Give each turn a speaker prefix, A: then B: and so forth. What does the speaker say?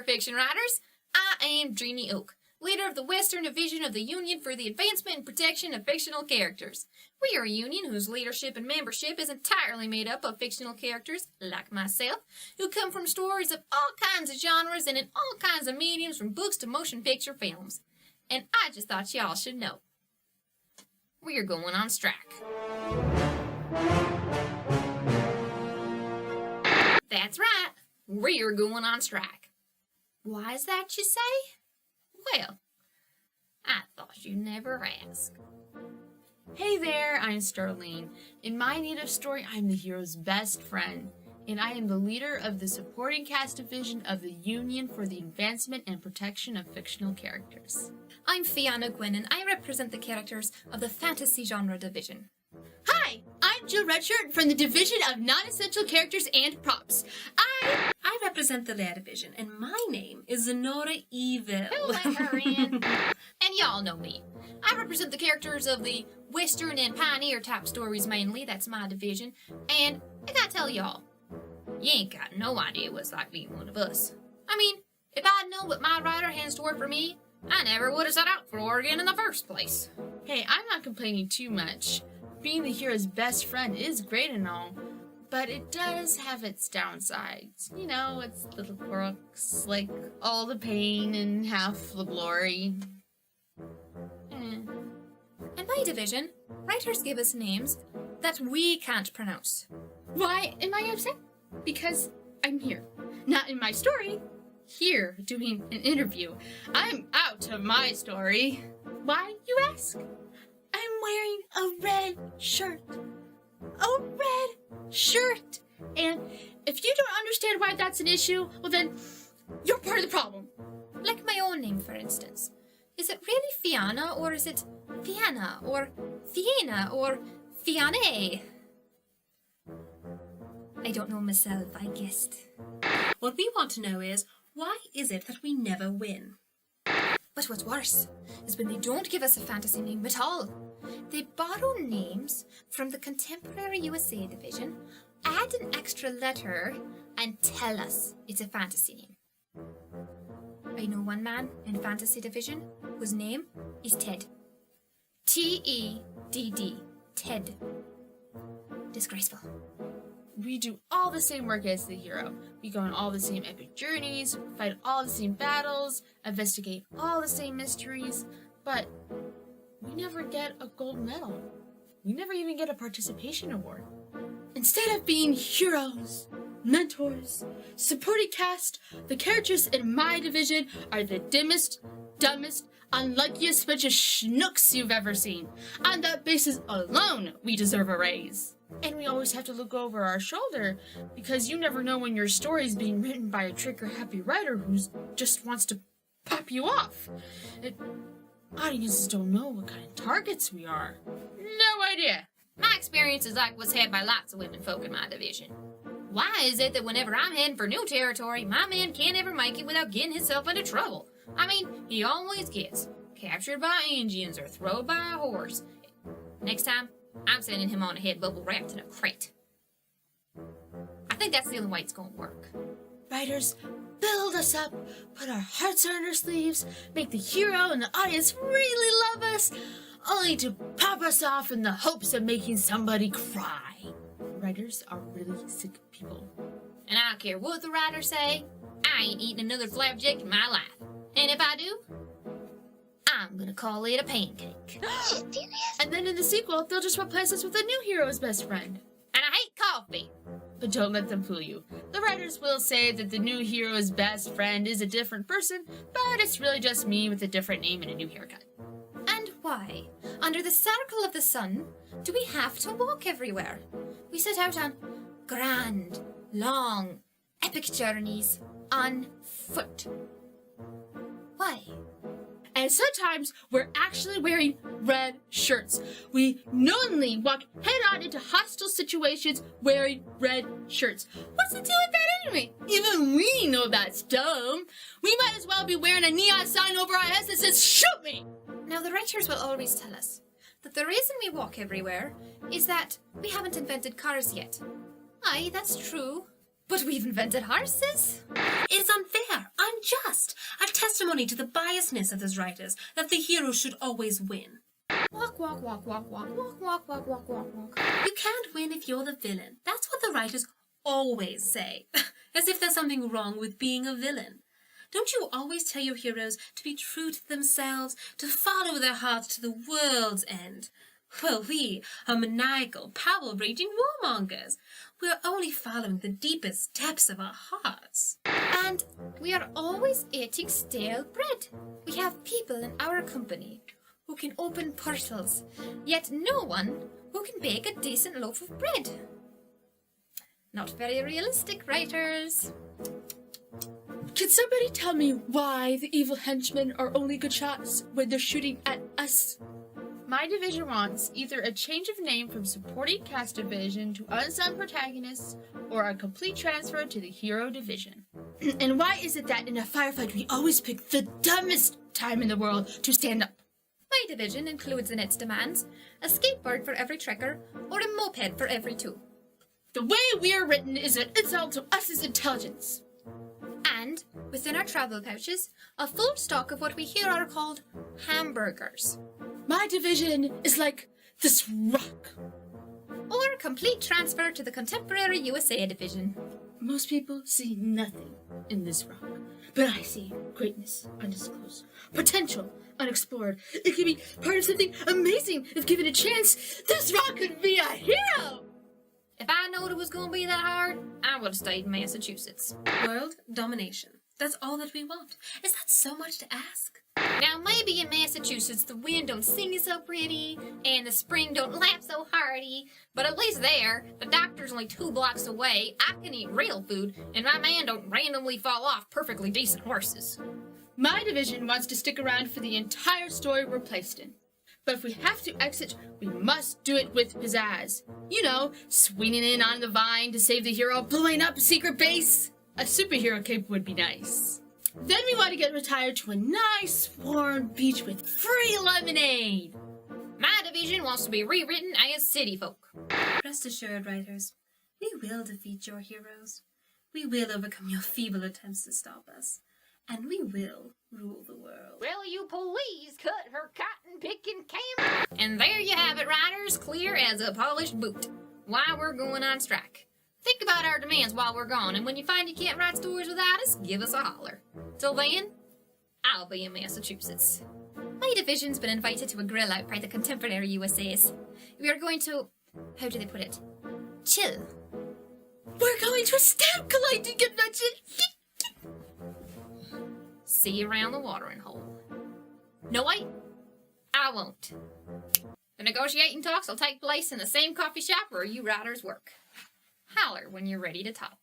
A: there, fiction writers. I am Jeanie Oak, leader of the Western Division of the Union for the Advancement and Protection of Fictional Characters. We are a union whose leadership and membership is entirely made up of fictional characters, like myself, who come from stories of all kinds of genres and in all kinds of mediums, from books to motion picture films. And I just thought y'all should know. We're going on strike. That's right, we're going on strike. Why is that, you say? Well, I thought you'd never ask.
B: Hey there, I'm Starlene. In my native story, I'm the hero's best friend, and I am the leader of the supporting cast division of the Union for the Advancement and Protection of Fictional Characters.
A: I'm Fiana Gwynn, and I represent the characters of the fantasy genre division.
C: Hi, I'm Redshirt from the Division of Non-Essential Characters and Props. I represent the Lair Division, and my name is Zhenora Ville.
A: Who let her in? And y'all know me. I represent the characters of the Western and Pioneer type stories mainly. That's my division. And I gotta tell y'all, you ain't got no idea what it's like being one of us. I mean, if I'd known what my writer has stored for me, I never would have set out for Oregon in the first place.
B: Hey, I'm not complaining too much. Being the hero's best friend is great and all, but it does have its downsides. You know, it's little quirks, like all the pain and half the glory.
A: In my division, writers give us names that we can't pronounce.
C: Why am I upset? Because I'm here. Not in my story. Here, doing an interview. I'm out of my story. Why, you ask? I'm wearing a red shirt. A red shirt! And if you don't understand why that's an issue, well then, you're part of the problem.
A: Like my own name, for instance. Is it really Fiana, or is it Fiana, or Fiana, or Fiane? I don't know myself, I guessed.
C: What we want to know is, why is it that we never win?
A: But what's worse is when they don't give us a fantasy name at all. They borrow names from the contemporary USA division, add an extra letter, and tell us it's a fantasy name. I know one man in fantasy division whose name is Ted. T-E-D-D. Ted. Disgraceful.
B: We do all the same work as the hero. We go on all the same epic journeys, fight all the same battles, investigate all the same mysteries, but we never get a gold medal. We never even get a participation award.
C: Instead of being heroes, mentors, supporting cast, the characters in my division are the dimmest, dumbest, unluckiest bunch of schnooks you've ever seen. On that basis alone, we deserve a raise.
B: And we always have to look over our shoulder, because you never know when your story's being written by a trigger-happy writer who just wants to pop you off. Audiences don't know what kind of targets we are. No idea.
A: My experience is like what's had by lots of women folk in my division. Why is it that whenever I'm heading for new territory, my man can't ever make it without getting himself into trouble? I mean, he always gets captured by Indians or thrown by a horse. Next time, I'm sending him on ahead bubble wrapped in a crate. I think that's the only way it's gonna work.
C: Writers, build us up, put our hearts on our sleeves, make the hero and the audience really love us, only to pop us off in the hopes of making somebody cry.
B: Writers are really sick people.
A: And I don't care what the writers say, I ain't eating another flapjack in my life. And if I do, I'm gonna call it a pancake.
B: And then in the sequel, they'll just replace us with a new hero's best friend.
A: And I hate coffee.
B: But don't let them fool you. The writers will say that the new hero's best friend is a different person, but it's really just me with a different name and a new haircut.
A: And why, under the circle of the sun, do we have to walk everywhere? We set out on grand, long, epic journeys on foot. Why?
C: And sometimes we're actually wearing red shirts. We knowingly walk head-on into hostile situations wearing red shirts. What's the deal with that anyway? Even we know that's dumb. We might as well be wearing a neon sign over our heads that says, "Shoot me!"
A: Now, the writers will always tell us that the reason we walk everywhere is that we haven't invented cars yet. Aye, that's true. But we've invented horses.
C: It's unfair, unjust.
D: testimony to the biasness of those writers that the hero should always win.
B: Walk, walk, walk, walk, walk, walk, walk, walk, walk, walk, walk.
D: You can't win if you're the villain. That's what the writers always say, as if there's something wrong with being a villain. Don't you always tell your heroes to be true to themselves, to follow their hearts to the world's end? Well, we are maniacal, power-raging warmongers. We're only following the deepest depths of our hearts.
A: And we are always eating stale bread. We have people in our company who can open portals, yet no one who can bake a decent loaf of bread. Not very realistic, writers.
B: Can somebody tell me why the evil henchmen are only good shots when they're shooting at us? My division wants either a change of name from supporting cast division to unsung protagonists, or a complete transfer to the hero division. And why is it that in a firefight we always pick the dumbest time in the world to stand up?
A: My division includes in its demands a skateboard for every trekker or a moped for every two.
B: The way we are written is an insult to us as intelligence.
A: And within our travel pouches, a full stock of what we here are called hamburgers.
B: My division is like this rock.
A: Or a complete transfer to the contemporary USA division.
B: Most people see nothing in this rock, but I see greatness undisclosed, potential unexplored. It could be part of something amazing if given a chance. This rock could be a hero!
A: If I knowed it was going to be that hard, I would have stayed in Massachusetts.
D: World domination. That's all that we want. Is that so much to ask?
A: Now, maybe in Massachusetts the wind don't sing so pretty, and the spring don't laugh so hearty, but at least there, the doctor's only 2 blocks away, I can eat real food, and my man don't randomly fall off perfectly decent horses.
B: My division wants to stick around for the entire story we're placed in. But if we have to exit, we must do it with pizzazz. You know, swinging in on the vine to save the hero, blowing up a secret base. A superhero cape would be nice. Then we want to get retired to a nice, warm beach with free lemonade.
A: My division wants to be rewritten as city folk.
D: Rest assured, writers, we will defeat your heroes. We will overcome your feeble attempts to stop us. And we will rule the world.
A: Will you please cut her cotton-picking camera? And there you have it, writers, clear as a polished boot. Why we're going on strike. Think about our demands while we're gone, and when you find you can't write stories without us, give us a holler. Till then, I'll be in Massachusetts. My division's been invited to a grill out by the contemporary USAs. We are going to, how do they put it? Chill.
B: We're going to a stamp collecting convention.
A: See you around the watering hole. No, wait. I won't. The negotiating talks will take place in the same coffee shop where you writers work. Holler when you're ready to talk.